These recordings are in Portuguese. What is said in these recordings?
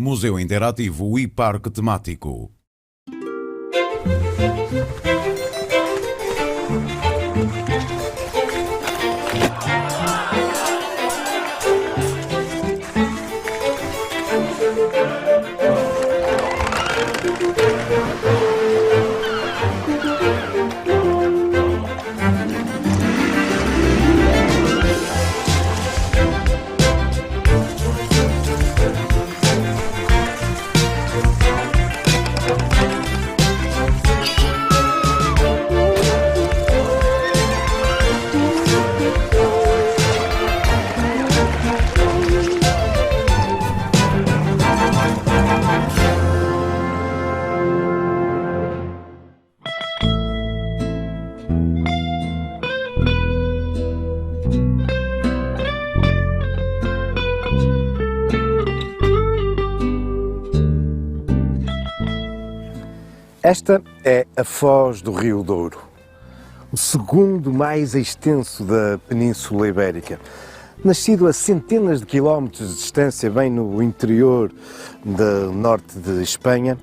museu interativo e parque temático. Esta é a foz do Rio Douro, o segundo mais extenso da Península Ibérica. Nascido a centenas de quilómetros de distância, bem no interior do norte de Espanha,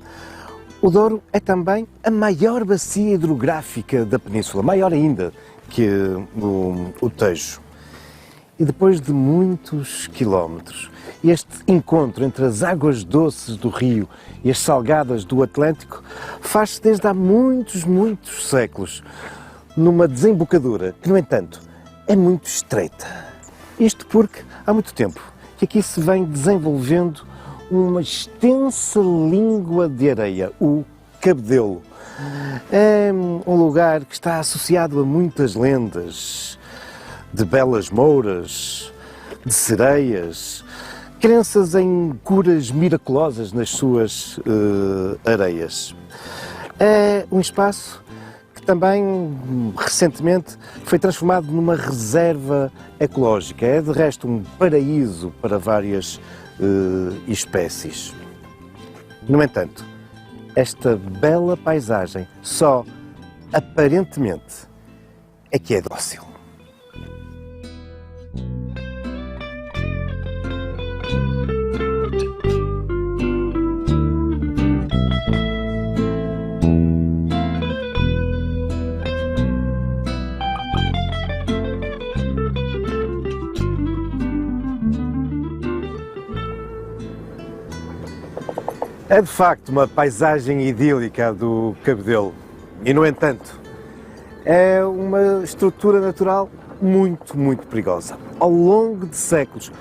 o Douro é também a maior bacia hidrográfica da Península, maior ainda que o Tejo. E depois de muitos quilómetros, este encontro entre as águas doces do Rio e as salgadas do Atlântico faz-se desde há muitos séculos, numa desembocadura que, no entanto, é muito estreita. Isto porque há muito tempo que aqui se vem desenvolvendo uma extensa língua de areia, o Cabedelo. É um lugar que está associado a muitas lendas, de belas mouras, de sereias, crenças em curas miraculosas nas suas areias. É um espaço que também recentemente foi transformado numa reserva ecológica. É de resto um paraíso para várias espécies. No entanto, esta bela paisagem só aparentemente é que é dócil. É de facto uma paisagem idílica do Cabedelo e, no entanto, é uma estrutura natural muito perigosa. Ao longo de séculos,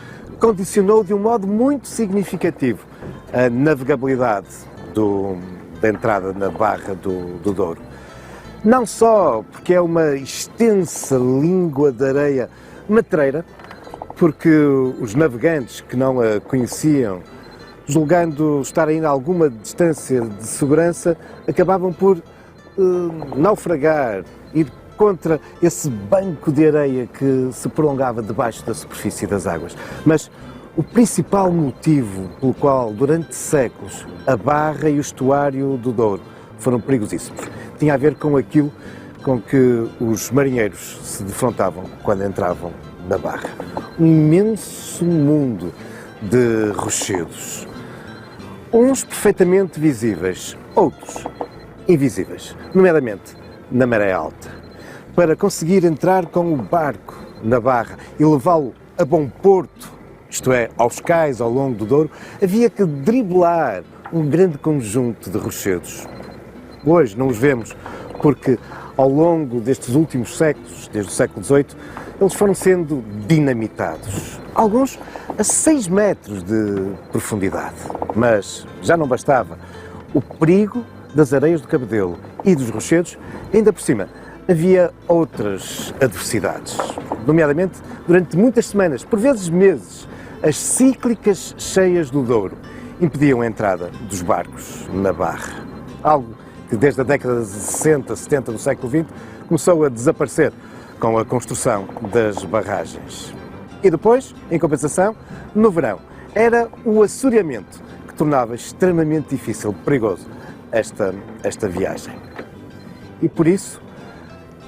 condicionou de um modo muito significativo a navegabilidade da entrada na Barra do Douro. Não só porque é uma extensa língua de areia matreira, porque os navegantes que não a conheciam, julgando estar ainda a alguma distância de segurança, acabavam por naufragar, ir contra esse banco de areia que se prolongava debaixo da superfície das águas. Mas o principal motivo pelo qual, durante séculos, a Barra e o estuário do Douro foram perigosíssimos tinha a ver com aquilo com que os marinheiros se defrontavam quando entravam na Barra. Um imenso mundo de rochedos. Uns perfeitamente visíveis, outros invisíveis, nomeadamente na maré alta. Para conseguir entrar com o barco na Barra e levá-lo a bom porto, isto é, aos cais ao longo do Douro, havia que driblar um grande conjunto de rochedos. Hoje não os vemos porque, ao longo destes últimos séculos, desde o século XVIII, eles foram sendo dinamitados. Alguns a 6 metros de profundidade. Mas já não bastava. O perigo das areias do Cabedelo e dos rochedos, ainda por cima, havia outras adversidades. Nomeadamente, durante muitas semanas, por vezes meses, as cíclicas cheias do Douro impediam a entrada dos barcos na Barra. Algo que desde a década de 60, 70 do século XX começou a desaparecer com a construção das barragens. E depois, em compensação, no verão, era o assoreamento que tornava extremamente difícil, perigoso, esta viagem. E por isso,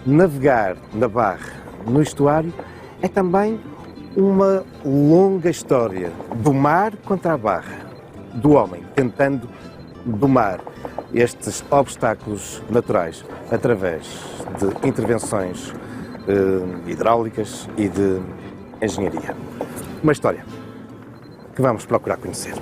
navegar na Barra, no estuário, é também uma longa história do mar contra a Barra, do homem tentando domar estes obstáculos naturais através de intervenções hidráulicas e de engenharia. Uma história que vamos procurar conhecer.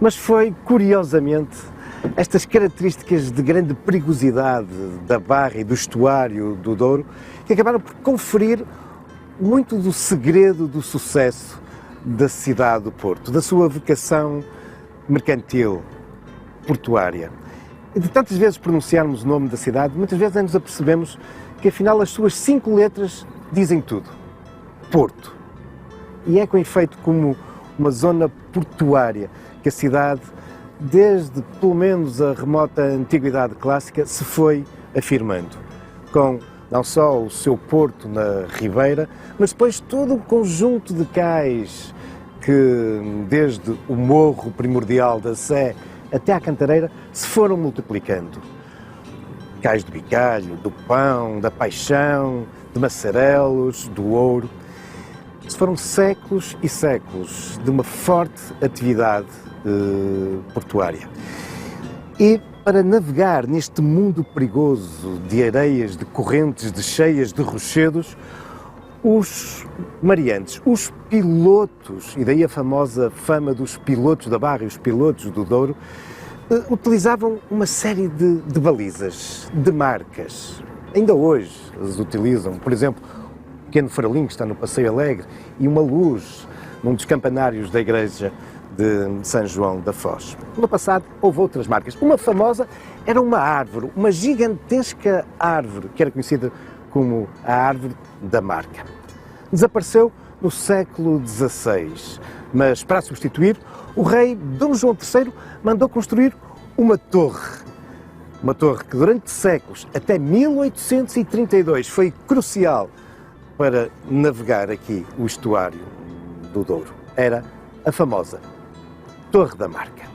Mas foi, curiosamente, estas características de grande perigosidade da Barra e do estuário do Douro que acabaram por conferir muito do segredo do sucesso da cidade do Porto, da sua vocação mercantil, portuária. E de tantas vezes pronunciarmos o nome da cidade, muitas vezes nos apercebemos que afinal as suas 5 letras dizem tudo. Porto. E é com efeito como uma zona portuária que a cidade, desde pelo menos a remota antiguidade clássica, se foi afirmando, com não só o seu porto na Ribeira, mas depois todo o conjunto de cais que, desde o morro primordial da Sé até à Cantareira, se foram multiplicando. Cais do Bicalho, do Pão, da Paixão, de Massarelos, do Ouro. Foram séculos e séculos de uma forte atividade portuária. E para navegar neste mundo perigoso de areias, de correntes, de cheias, de rochedos, os mariantes, os pilotos, e daí a famosa fama dos pilotos da Barra e os pilotos do Douro, utilizavam uma série de balizas, de marcas. Ainda hoje as utilizam, por exemplo, o pequeno faralinho que está no Passeio Alegre e uma luz num dos campanários da igreja de São João da Foz. No passado houve outras marcas. Uma famosa era uma árvore, uma gigantesca árvore, que era conhecida como a árvore da marca. Desapareceu no século XVI, mas para a substituir, o rei Dom João III mandou construir uma torre. Uma torre que durante séculos, até 1832, foi crucial para navegar aqui o estuário do Douro. Era a famosa Torre da Marca.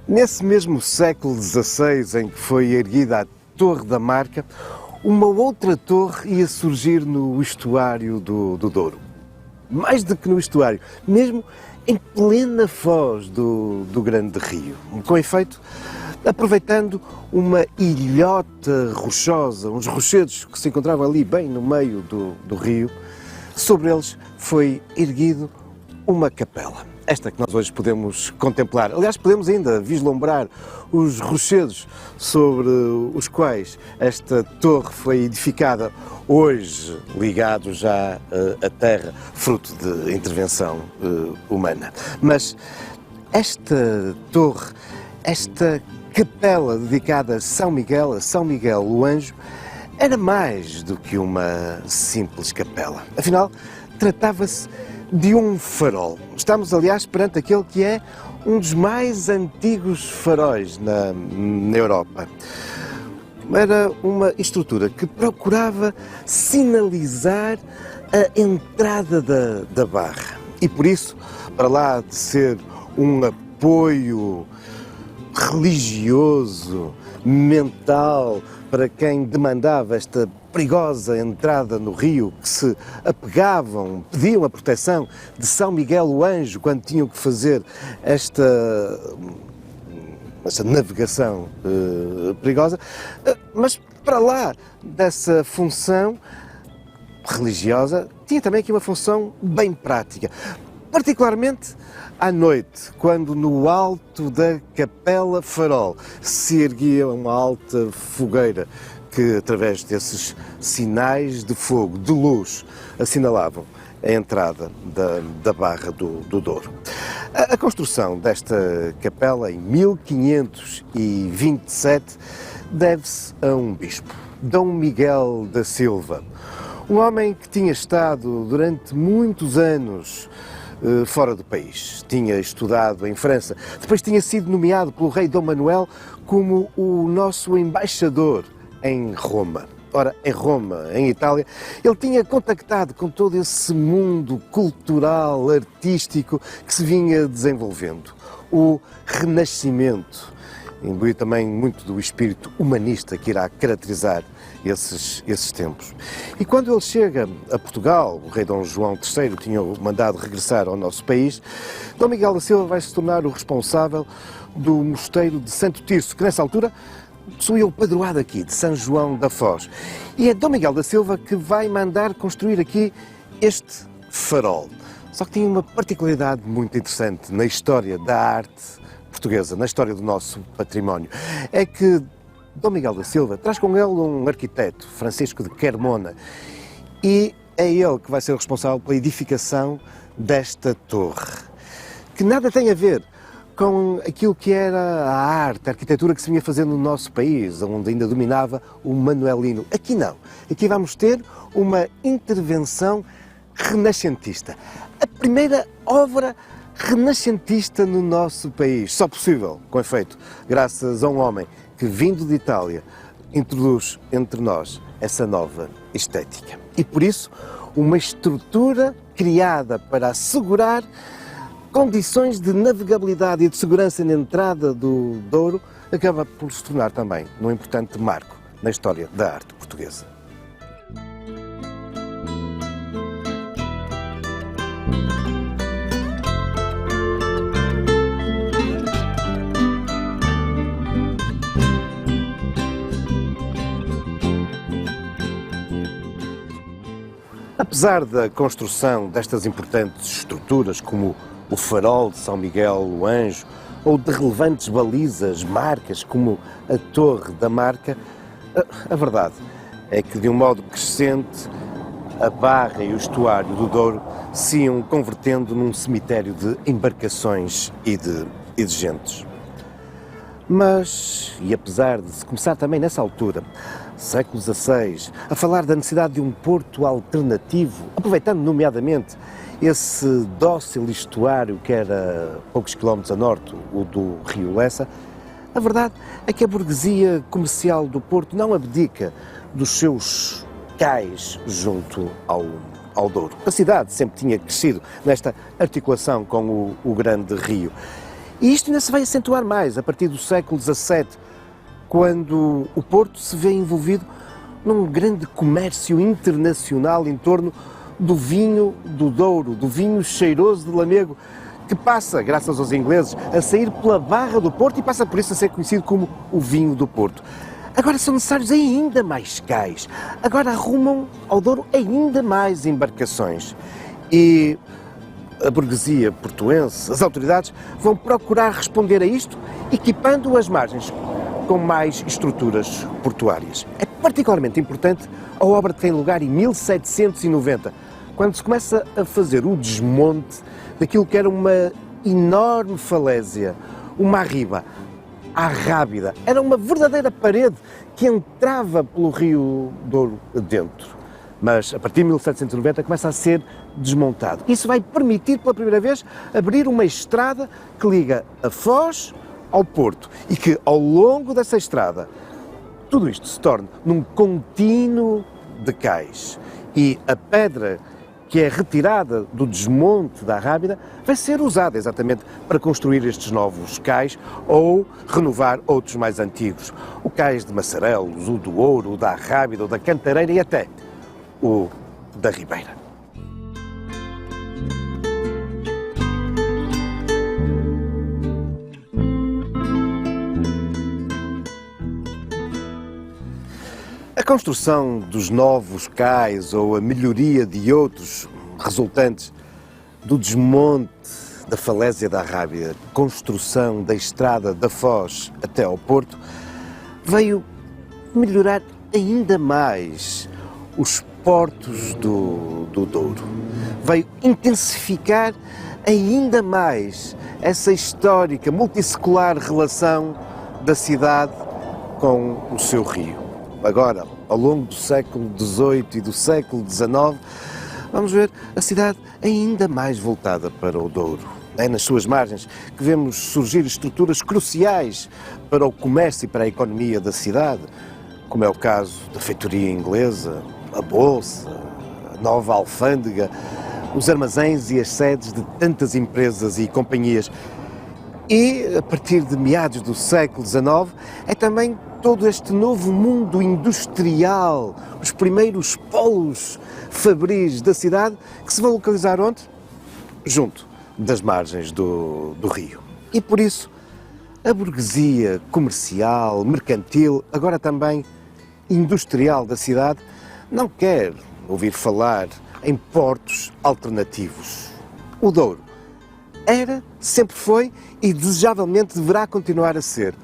Nesse mesmo século XVI em que foi erguida a Torre da Marca, uma outra torre ia surgir no estuário do Douro. Mais do que no estuário, mesmo em plena foz do grande rio. Com efeito, aproveitando uma ilhota rochosa, uns rochedos que se encontravam ali bem no meio do rio, sobre eles foi erguido uma capela. Esta que nós hoje podemos contemplar. Aliás, podemos ainda vislumbrar os rochedos sobre os quais esta torre foi edificada, hoje ligado já à terra, fruto de intervenção humana. Mas esta torre, esta capela dedicada a São Miguel o Anjo, era mais do que uma simples capela. Afinal, tratava-se de um farol. Estamos, aliás, perante aquele que é um dos mais antigos faróis na Europa. Era uma estrutura que procurava sinalizar a entrada da Barra. E por isso, para lá de ser um apoio religioso, mental, para quem demandava esta perigosa entrada no rio, que se apegavam, pediam a proteção de São Miguel o Anjo quando tinham que fazer esta navegação perigosa, mas para lá dessa função religiosa, tinha também aqui uma função bem prática. particularmente à noite, quando no alto da Capela Farol se erguia uma alta fogueira que, através desses sinais de fogo, de luz, assinalavam a entrada da Barra do Douro. A construção desta capela, em 1527, deve-se a um bispo, Dom Miguel da Silva, um homem que tinha estado durante muitos anos fora do país. Tinha estudado em França, depois tinha sido nomeado pelo rei Dom Manuel como o nosso embaixador em Roma. Ora, em Roma, em Itália, ele tinha contactado com todo esse mundo cultural, artístico que se vinha desenvolvendo. O Renascimento, imbuído também muito do espírito humanista que irá caracterizar esses tempos. E quando ele chega a Portugal, o rei Dom João III tinha mandado regressar ao nosso país, Dom Miguel da Silva vai se tornar o responsável do mosteiro de Santo Tirso, que nessa altura possuía o padroado aqui, de São João da Foz. E é Dom Miguel da Silva que vai mandar construir aqui este farol. Só que tinha uma particularidade muito interessante na história da arte portuguesa, na história do nosso património. É que Dom Miguel da Silva traz com ele um arquiteto, Francisco de Quermona, e é ele que vai ser o responsável pela edificação desta torre, que nada tem a ver com aquilo que era a arte, a arquitetura que se vinha fazendo no nosso país, onde ainda dominava o manuelino. Aqui não. Aqui vamos ter uma intervenção renascentista. A primeira obra renascentista no nosso país. Só possível, com efeito, graças a um homem que, vindo de Itália, introduz entre nós essa nova estética. E por isso, uma estrutura criada para assegurar condições de navegabilidade e de segurança na entrada do Douro, acaba por se tornar também um importante marco na história da arte portuguesa. Apesar da construção destas importantes estruturas, como o farol de São Miguel o Anjo, ou de relevantes balizas, marcas, como a Torre da Marca, a verdade é que, de um modo crescente, a Barra e o estuário do Douro se iam convertendo num cemitério de embarcações e de gentes. Mas, e apesar de se começar também nessa altura, século XVI, a falar da necessidade de um porto alternativo, aproveitando nomeadamente esse dócil estuário que era poucos quilómetros a norte, o do Rio Lessa, a verdade é que a burguesia comercial do Porto não abdica dos seus cais junto ao Douro. A cidade sempre tinha crescido nesta articulação com o grande rio. E isto ainda se vai acentuar mais a partir do século XVII, quando o Porto se vê envolvido num grande comércio internacional em torno do vinho do Douro, do vinho cheiroso de Lamego, que passa, graças aos ingleses, a sair pela Barra do Porto e passa por isso a ser conhecido como o vinho do Porto. Agora são necessários ainda mais cais, agora arrumam ao Douro ainda mais embarcações. E a burguesia portuense, as autoridades, vão procurar responder a isto, equipando as margens com mais estruturas portuárias. É particularmente importante a obra que tem lugar em 1790, quando se começa a fazer o desmonte daquilo que era uma enorme falésia, uma arriba, a Rábida. Era uma verdadeira parede que entrava pelo Rio Douro dentro. Mas, a partir de 1790, começa a ser desmontado. Isso vai permitir, pela primeira vez, abrir uma estrada que liga a Foz ao Porto e que, ao longo dessa estrada, tudo isto se torna num contínuo de cais. E a pedra que é retirada do desmonte da Rábida vai ser usada exatamente para construir estes novos cais ou renovar outros mais antigos. O cais de Massarelos, o do Ouro, o da Rábida, o da Cantareira e até o da Ribeira. A construção dos novos cais ou a melhoria de outros resultantes do desmonte da falésia da Rábida, construção da estrada da Foz até ao Porto, veio melhorar ainda mais os portos do Douro. Veio intensificar ainda mais essa histórica, multissecular relação da cidade com o seu rio. Agora, ao longo do século XVIII e do século XIX, vamos ver a cidade ainda mais voltada para o Douro. É nas suas margens que vemos surgir estruturas cruciais para o comércio e para a economia da cidade, como é o caso da feitoria inglesa, a Bolsa, a nova alfândega, os armazéns e as sedes de tantas empresas e companhias. E, a partir de meados do século XIX, é também todo este novo mundo industrial, os primeiros polos fabris da cidade, que se vão localizar onde? Junto das margens do rio. E por isso, a burguesia comercial, mercantil, agora também industrial da cidade, não quer ouvir falar em portos alternativos. O Douro era, sempre foi e desejavelmente deverá continuar a ser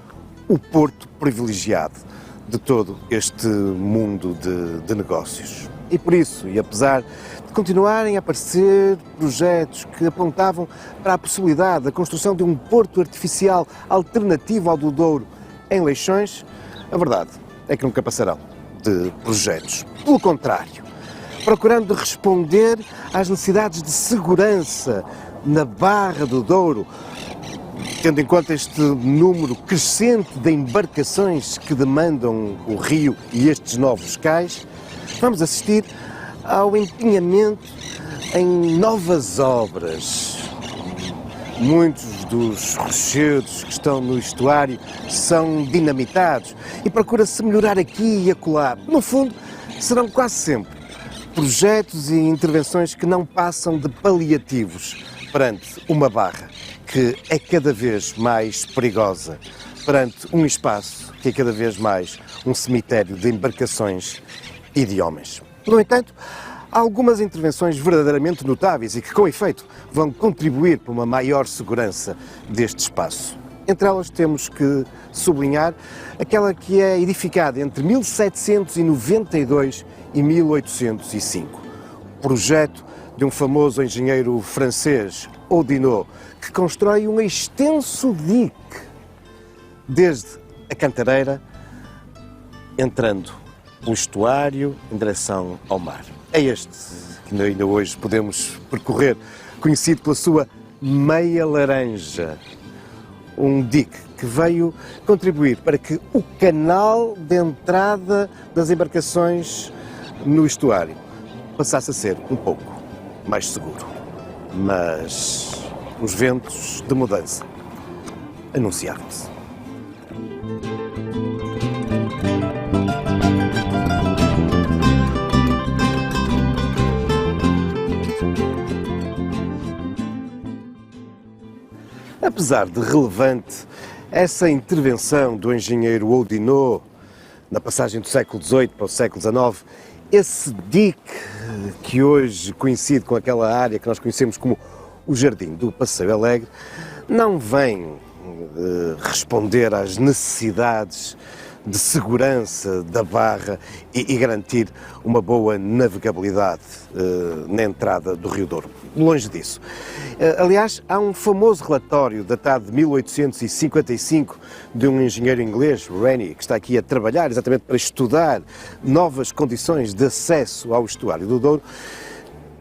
o porto privilegiado de todo este mundo de negócios. E por isso, e apesar de continuarem a aparecer projetos que apontavam para a possibilidade da construção de um porto artificial alternativo ao do Douro em Leixões, a verdade é que nunca passarão de projetos. Pelo contrário, procurando responder às necessidades de segurança na Barra do Douro, tendo em conta este número crescente de embarcações que demandam o rio e estes novos cais, vamos assistir ao empenhamento em novas obras. Muitos dos rochedos que estão no estuário são dinamitados e procura-se melhorar aqui e acolá. No fundo, serão quase sempre projetos e intervenções que não passam de paliativos perante uma barra que é cada vez mais perigosa, perante um espaço que é cada vez mais um cemitério de embarcações e de homens. No entanto, há algumas intervenções verdadeiramente notáveis e que, com efeito, vão contribuir para uma maior segurança deste espaço. Entre elas temos que sublinhar aquela que é edificada entre 1792 e 1805. Projeto de um famoso engenheiro francês, Oudinot, que constrói um extenso dique desde a Cantareira, entrando pelo estuário em direção ao mar. É este que ainda hoje podemos percorrer, conhecido pela sua Meia Laranja, um dique que veio contribuir para que o canal de entrada das embarcações no estuário passasse a ser um pouco mais seguro. Mas os ventos de mudança anunciavam-se. Apesar de relevante, essa intervenção do engenheiro Oudinot na passagem do século XVIII para o século XIX, esse dique que hoje coincide com aquela área que nós conhecemos como o Jardim do Passeio Alegre, não vem responder às necessidades de segurança da Barra e garantir uma boa navegabilidade na entrada do Rio Douro. Longe disso. Aliás, há um famoso relatório datado de 1855 de um engenheiro inglês, Rennie, que está aqui a trabalhar exatamente para estudar novas condições de acesso ao estuário do Douro,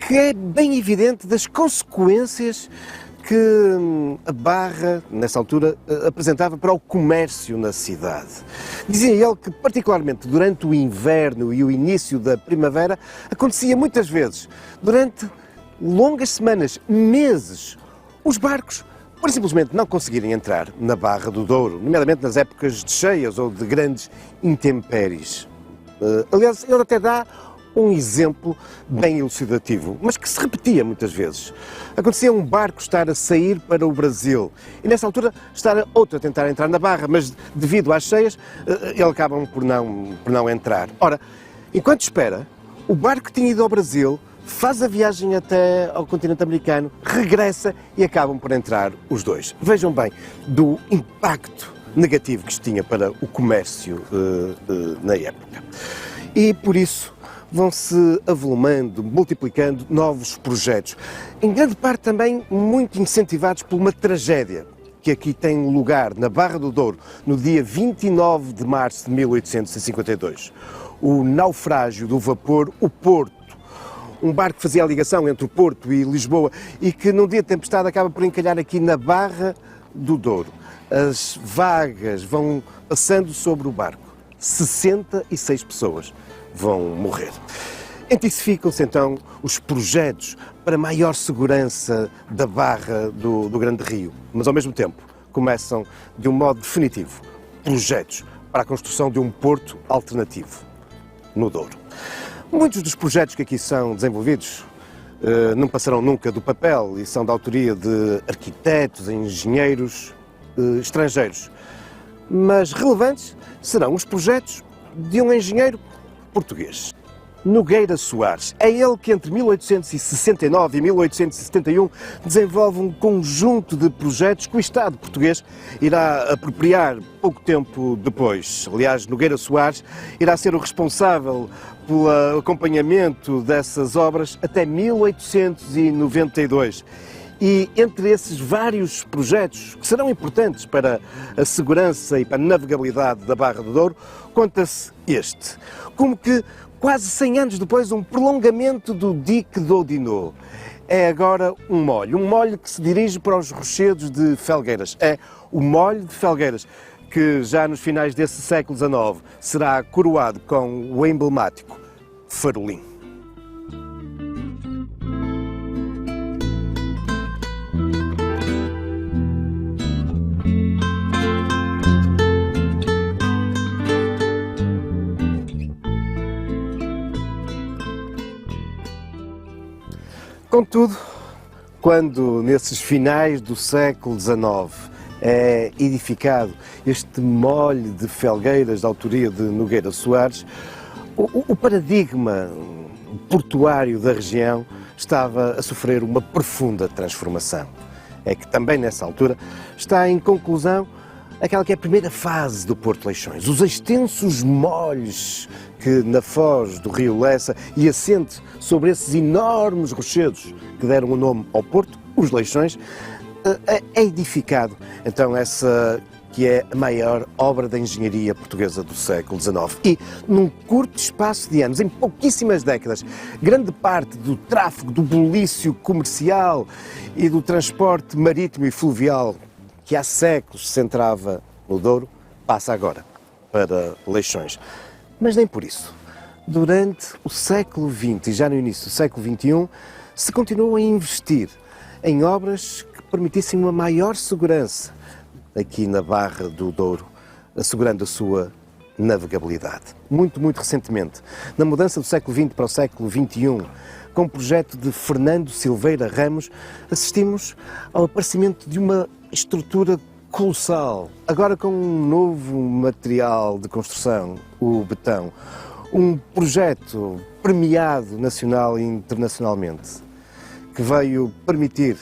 que é bem evidente das consequências que a Barra, nessa altura, apresentava para o comércio na cidade. Dizia ele que, particularmente durante o inverno e o início da primavera, acontecia muitas vezes, durante longas semanas, meses, os barcos, por simplesmente não conseguirem entrar na Barra do Douro, nomeadamente nas épocas de cheias ou de grandes intempéries. Aliás, ele até dá um exemplo bem elucidativo, mas que se repetia muitas vezes. Acontecia um barco estar a sair para o Brasil e, nessa altura, estar outro a tentar entrar na Barra, mas devido às cheias, eles acabam por não entrar. Ora, enquanto espera, o barco que tinha ido ao Brasil faz a viagem até ao continente americano, regressa e acabam por entrar os dois. Vejam bem do impacto negativo que isto tinha para o comércio na época. E por isso vão-se avolumando, multiplicando novos projetos, em grande parte também muito incentivados por uma tragédia que aqui tem lugar na Barra do Douro, no dia 29 de março de 1852. O naufrágio do vapor O Porto, um barco que fazia a ligação entre o Porto e Lisboa e que num dia de tempestade acaba por encalhar aqui na Barra do Douro. As vagas vão passando sobre o barco. 66 pessoas vão morrer. Intensificam-se então os projetos para maior segurança da Barra do Grande Rio, mas ao mesmo tempo começam de um modo definitivo projetos para a construção de um porto alternativo no Douro. Muitos dos projetos que aqui são desenvolvidos não passarão nunca do papel e são da autoria de arquitetos, engenheiros estrangeiros, mas relevantes serão os projetos de um engenheiro português, Nogueira Soares. É ele que entre 1869 e 1871 desenvolve um conjunto de projetos que o Estado português irá apropriar pouco tempo depois. Aliás, Nogueira Soares irá ser o responsável pelo acompanhamento dessas obras até 1892. E entre esses vários projetos que serão importantes para a segurança e para a navegabilidade da Barra do Douro, conta-se este. Como que, quase 100 anos depois, um prolongamento do dique de Oudinot. É agora um molho que se dirige para os rochedos de Felgueiras. É o molho de Felgueiras, que já nos finais desse século XIX será coroado com o emblemático farolim. Contudo, quando nesses finais do século XIX é edificado este molho de Felgueiras da autoria de Nogueira Soares, o paradigma portuário da região estava a sofrer uma profunda transformação. É que também nessa altura está em conclusão aquela que é a primeira fase do Porto Leixões, os extensos molhos que na foz do rio Lessa e assente sobre esses enormes rochedos que deram o nome ao Porto, os Leixões, é edificado então essa que é a maior obra da engenharia portuguesa do século XIX. E num curto espaço de anos, em pouquíssimas décadas, grande parte do tráfego, do bulício comercial e do transporte marítimo e fluvial que há séculos se centrava no Douro, passa agora para Leixões. Mas nem por isso. Durante o século XX e já no início do século XXI, se continuou a investir em obras que permitissem uma maior segurança aqui na Barra do Douro, assegurando a sua navegabilidade. Muito recentemente, na mudança do século XX para o século XXI, com o projeto de Fernando Silveira Ramos, assistimos ao aparecimento de uma estrutura colossal, agora com um novo material de construção, o betão. Um projeto premiado nacional e internacionalmente, que veio permitir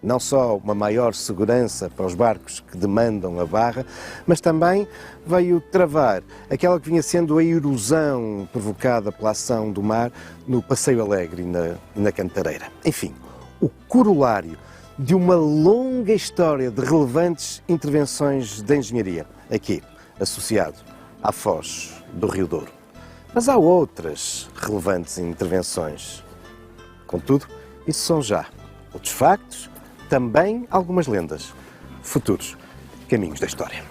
não só uma maior segurança para os barcos que demandam a Barra, mas também veio travar aquela que vinha sendo a erosão provocada pela ação do mar no Passeio Alegre e na Cantareira. Enfim, o corolário de uma longa história de relevantes intervenções de engenharia, aqui, associado à foz do Rio Douro. Mas há outras relevantes intervenções. Contudo, isso são já outros factos, também algumas lendas, futuros caminhos da história.